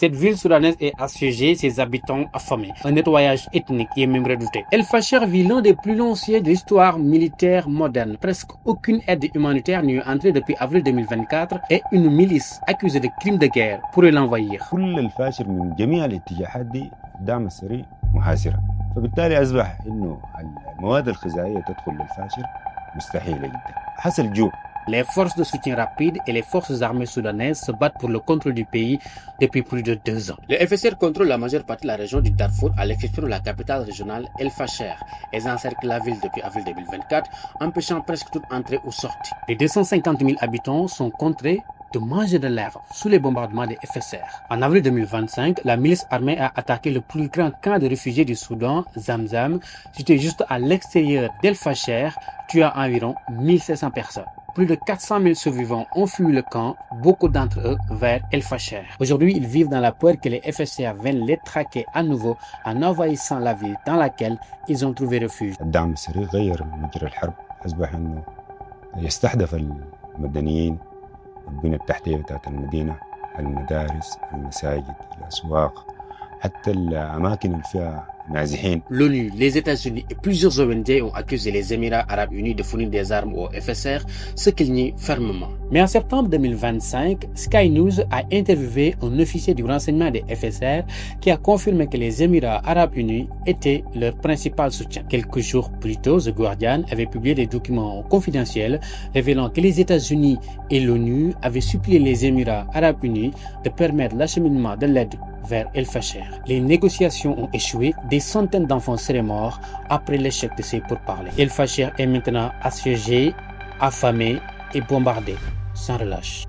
Cette ville soudanaise est assiégée, ses habitants affamés. Un nettoyage ethnique y est même redouté. El Fasher vit l'un des plus longs sièges de l'histoire militaire moderne. Presque aucune aide humanitaire n'y est entrée depuis avril 2024 et une milice accusée de crimes de guerre pourrait l'envahir. كل الفاشر من جميع الاتجاهات دي الدعم السريع محاصرة، فبالتالي أصبح إنه المواد الغذائية تدخل للفاشر مستحيلة جدا. حصل جوع. Les forces de soutien rapide et les forces armées soudanaises se battent pour le contrôle du pays depuis plus de 2 ans. Le FSR contrôle la majeure partie de la région du Darfour à l'exception de la capitale régionale El Fasher. Ils encerclent la ville depuis avril 2024, empêchant presque toute entrée ou sortie. Les 250 000 habitants sont contraints de manger de l'herbe sous les bombardements des FSR. En avril 2025, la milice armée a attaqué le plus grand camp de réfugiés du Soudan, Zamzam, situé juste à l'extérieur d'El Fasher, tuant environ 1700 personnes. Plus de 400 000 survivants ont fui le camp, beaucoup d'entre eux vers El Fasher. Aujourd'hui, ils vivent dans la peur que les FSR viennent les traquer à nouveau en envahissant la ville dans laquelle ils ont trouvé refuge. الدعم السريع غير مجرى الحرب، أصبح إنه يستهدف المدنيين، البنية التحتية بتاعت المدينة، المدارس، المساجد، الأسواق، حتى الأماكن اللي فيها نازحين. L'ONU, les États-Unis et plusieurs ONG ont accusé les Émirats arabes unis de fournir des armes au FSR, ce qu'ils nient fermement. Mais en septembre 2025, Sky News a interviewé un officier du renseignement des FSR qui a confirmé que les Émirats arabes unis étaient leur principal soutien. Quelques jours plus tôt, The Guardian avait publié des documents confidentiels révélant que les États-Unis et l'ONU avaient supplié les Émirats arabes unis de permettre l'acheminement de l'aide vers El Fasher. Les négociations ont échoué, des centaines d'enfants seraient morts après l'échec de ces pourparlers. El Fasher est maintenant assiégé, affamé et bombardé sans relâche.